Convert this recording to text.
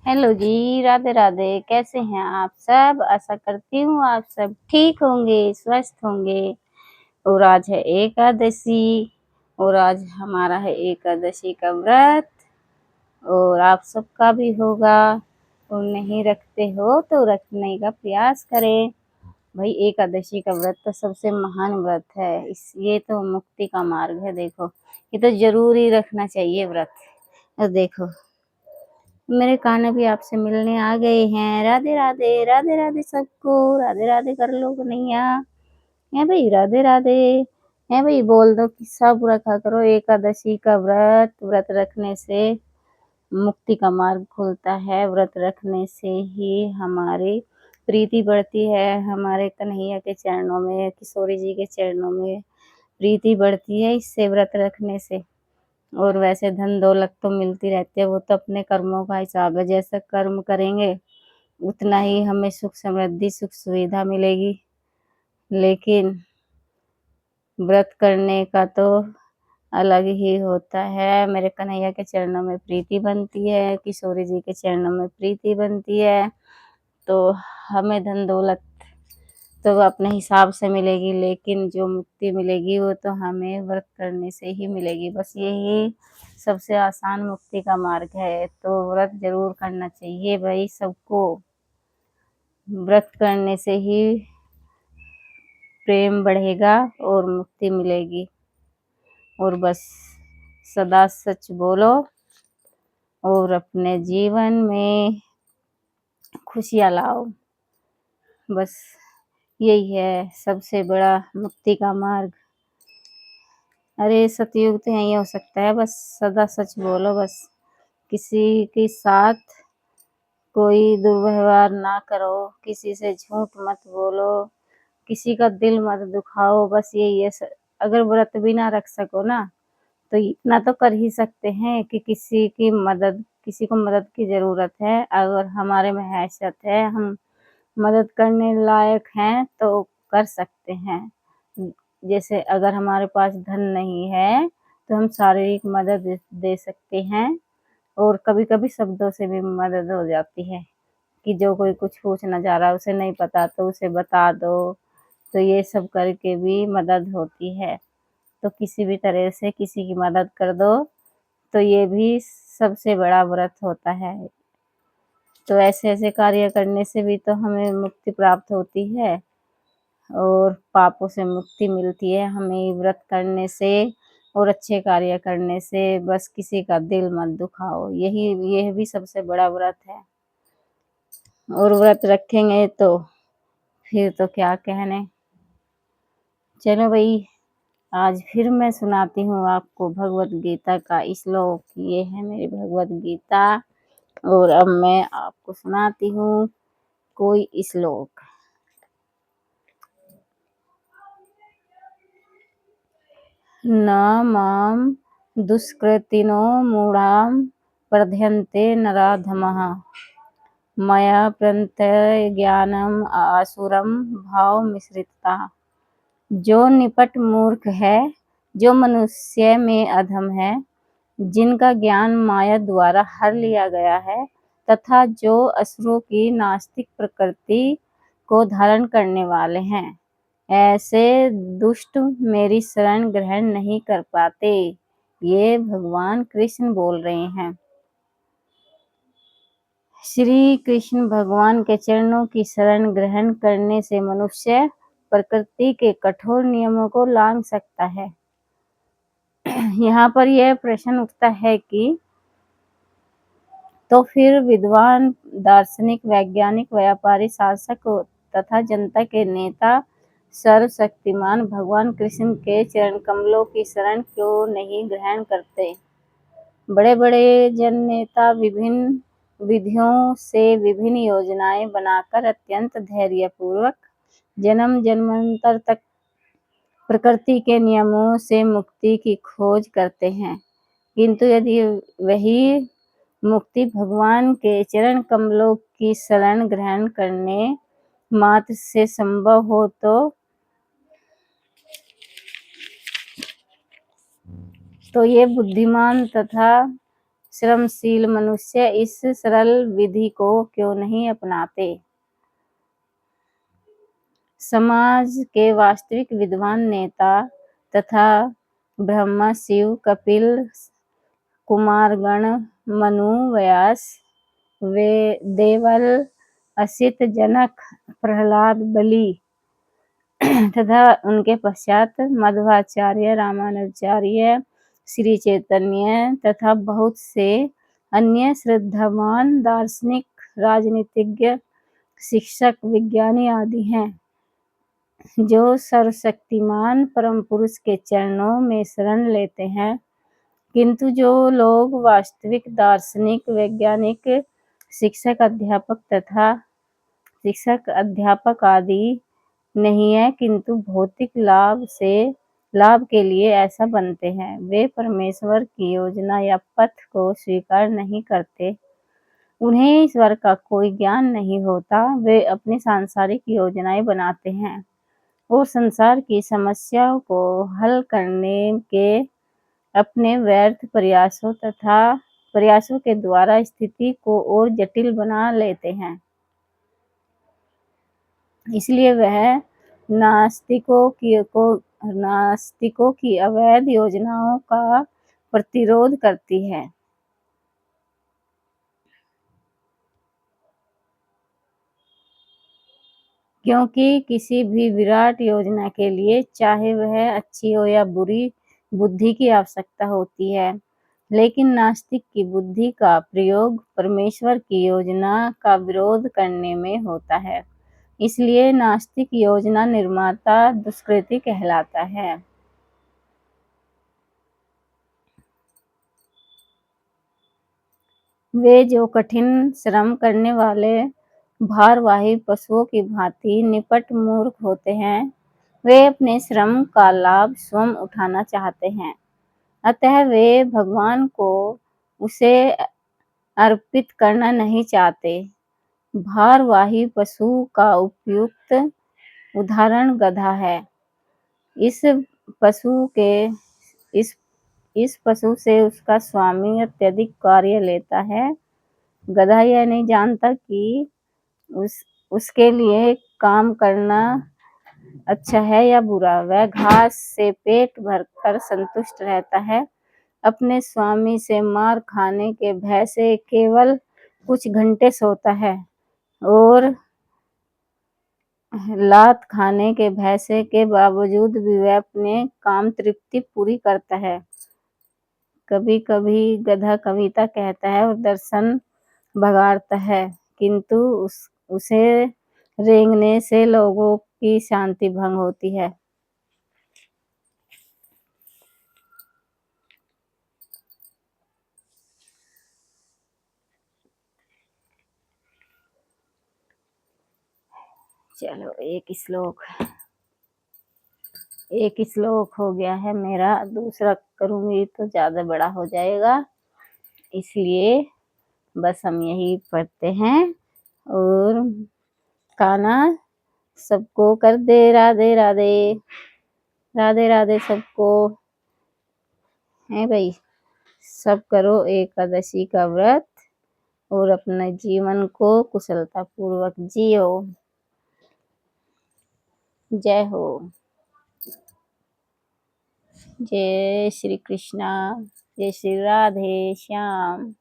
Hello जी, राधे राधे। कैसे हैं आप सब? आशा करती हूँ आप सब ठीक होंगे, स्वस्थ होंगे। और आज है एकादशी और आज हमारा है एकादशी का व्रत और आप सबका भी होगा और नहीं रखते हो तो रखने का प्रयास करें। भाई एकादशी का व्रत तो सबसे महान व्रत है। ये तो मुक्ति का मार्ग है। देखो, ये तो जरूर ही रखना चाहिए व्रत। और देखो, मेरे कान्हा भी आपसे मिलने आ गए हैं। राधे राधे, राधे राधे सबको। राधे राधे कर लो कन्हैया। है भाई, राधे राधे। है भाई, बोल दो कि सब रखा करो एकादशी का व्रत। व्रत रखने से मुक्ति का मार्ग खुलता है। व्रत रखने से ही हमारी प्रीति बढ़ती है। हमारे कन्हैया के चरणों में, किशोरी जी के चरणों में प्रीति बढ़ती है इससे, व्रत रखने से। और वैसे धन दौलत तो मिलती रहती है, वो तो अपने कर्मों का हिसाब है। जैसा कर्म करेंगे उतना ही हमें सुख समृद्धि, सुख सुविधा मिलेगी। लेकिन व्रत करने का तो अलग ही होता है। मेरे कन्हैया के चरणों में प्रीति बनती है, किशोरी जी के चरणों में प्रीति बनती है। तो हमें धन दौलत तो अपने हिसाब से मिलेगी, लेकिन जो मुक्ति मिलेगी वो तो हमें व्रत करने से ही मिलेगी। बस यही सबसे आसान मुक्ति का मार्ग है। तो व्रत जरूर करना चाहिए भाई सबको। व्रत करने से ही प्रेम बढ़ेगा और मुक्ति मिलेगी। और बस सदा सच बोलो और अपने जीवन में खुशियाँ लाओ। बस यही है सबसे बड़ा मुक्ति का मार्ग। अरे सतयुग तो यही हो सकता है। बस सदा सच बोलो। बस किसी के साथ कोई दुर्व्यवहार ना करो, किसी से झूठ मत बोलो, किसी का दिल मत दुखाओ। बस यही है। अगर व्रत भी ना रख सको ना तो इतना तो कर ही सकते हैं कि किसी को मदद की जरूरत है, अगर हमारे में हैसियत है, हम मदद करने लायक हैं तो कर सकते हैं। जैसे अगर हमारे पास धन नहीं है तो हम शारीरिक मदद दे सकते हैं। और कभी कभी शब्दों से भी मदद हो जाती है कि जो कोई कुछ पूछना चाह रहा है, उसे नहीं पता तो उसे बता दो। तो ये सब करके भी मदद होती है। तो किसी भी तरह से किसी की मदद कर दो तो ये भी सबसे बड़ा व्रत होता है। तो ऐसे ऐसे कार्य करने से भी तो हमें मुक्ति प्राप्त होती है और पापों से मुक्ति मिलती है हमें व्रत करने से और अच्छे कार्य करने से। बस किसी का दिल मत दुखाओ, यह भी सबसे बड़ा व्रत है। और व्रत रखेंगे तो फिर तो क्या कहने। चलो भाई, आज फिर मैं सुनाती हूँ आपको भगवत गीता का श्लोक। ये है मेरी भगवत गीता और अब मैं आपको सुनाती हूँ कोई श्लोक। न माम दुष्कृतिनो मूढ़ाम वर्धन्ते नराधमः मया प्रत्यज्ञानम आसुरम भाव मिश्रिता। जो निपट मूर्ख है, जो मनुष्य में अधम है, जिनका ज्ञान माया द्वारा हर लिया गया है, तथा जो असुरों की नास्तिक प्रकृति को धारण करने वाले हैं, ऐसे दुष्ट मेरी शरण ग्रहण नहीं कर पाते। ये भगवान कृष्ण बोल रहे हैं। श्री कृष्ण भगवान के चरणों की शरण ग्रहण करने से मनुष्य प्रकृति के कठोर नियमों को लांघ सकता है। यहाँ पर यह प्रश्न उठता है कि तो फिर विद्वान, दार्शनिक, वैज्ञानिक, व्यापारी, शासक तथा जनता के नेता सर्वशक्तिमान भगवान कृष्ण के चरण कमलों की शरण क्यों नहीं ग्रहण करते। बड़े बड़े जन नेता विभिन्न विधियों से विभिन्न योजनाएं बनाकर अत्यंत धैर्यपूर्वक जन्म जन्मांतर तक प्रकृति के नियमों से मुक्ति की खोज करते हैं। किंतु यदि वही मुक्ति भगवान के चरण कमलों की शरण ग्रहण करने मात्र से संभव हो तो ये बुद्धिमान तथा श्रमशील मनुष्य इस सरल विधि को क्यों नहीं अपनाते। समाज के वास्तविक विद्वान नेता तथा ब्रह्मा, शिव, कपिल, कुमारगण, मनु, व्यास, देवल, असित, जनक, प्रहलाद, बलि तथा उनके पश्चात मध्वाचार्य, रामानुजाचार्य, श्री चैतन्य तथा बहुत से अन्य श्रद्धावान दार्शनिक, राजनीतिज्ञ, शिक्षक, विज्ञानी आदि हैं, जो सर्वशक्तिमान परम पुरुष के चरणों में शरण लेते हैं। किंतु जो लोग वास्तविक दार्शनिक, वैज्ञानिक, शिक्षक, अध्यापक आदि नहीं है, किंतु भौतिक लाभ के लिए ऐसा बनते हैं, वे परमेश्वर की योजना या पथ को स्वीकार नहीं करते। उन्हें ईश्वर का कोई ज्ञान नहीं होता। वे अपनी सांसारिक योजनाएं बनाते हैं और संसार की समस्याओं को हल करने के अपने व्यर्थ प्रयासों के द्वारा स्थिति को और जटिल बना लेते हैं। इसलिए वह नास्तिकों की अवैध योजनाओं का प्रतिरोध करती है। क्योंकि किसी भी विराट योजना के लिए, चाहे वह अच्छी हो या बुरी, बुद्धि की आवश्यकता होती है। लेकिन नास्तिक की बुद्धि का प्रयोग परमेश्वर की योजना का विरोध करने में होता है। इसलिए नास्तिक योजना निर्माता दुष्कृति कहलाता है। वे जो कठिन श्रम करने वाले भारवाही पशुओं की भांति निपट मूर्ख होते हैं, वे अपने श्रम का लाभ स्वयं उठाना चाहते हैं। अतः वे भगवान को उसे अर्पित करना नहीं चाहते। भारवाही पशु का उपयुक्त उदाहरण गधा है। इस पशु से उसका स्वामी अत्यधिक कार्य लेता है। गधा यह नहीं जानता कि उसके लिए काम करना अच्छा है या बुरा। वह घास से पेट भरकर संतुष्ट रहता है। अपने स्वामी से मार खाने के भय से केवल कुछ घंटे सोता है और लात खाने के भय से के बावजूद भी वह अपने काम तृप्ति पूरी करता है। कभी कभी गधा कविता कहता है और दर्शन भगाड़ता है, किंतु उसे रेंगने से लोगों की शांति भंग होती है। चलो एक श्लोक हो गया है मेरा, दूसरा करूंगी तो ज्यादा बड़ा हो जाएगा, इसलिए बस हम यही पढ़ते हैं। और कान्हा सबको कर दे राधे राधे, राधे राधे सबको। है भाई, सब करो एकादशी का व्रत और अपने जीवन को कुशलता पूर्वक जियो। जय हो। जय श्री कृष्णा, जय श्री राधे श्याम।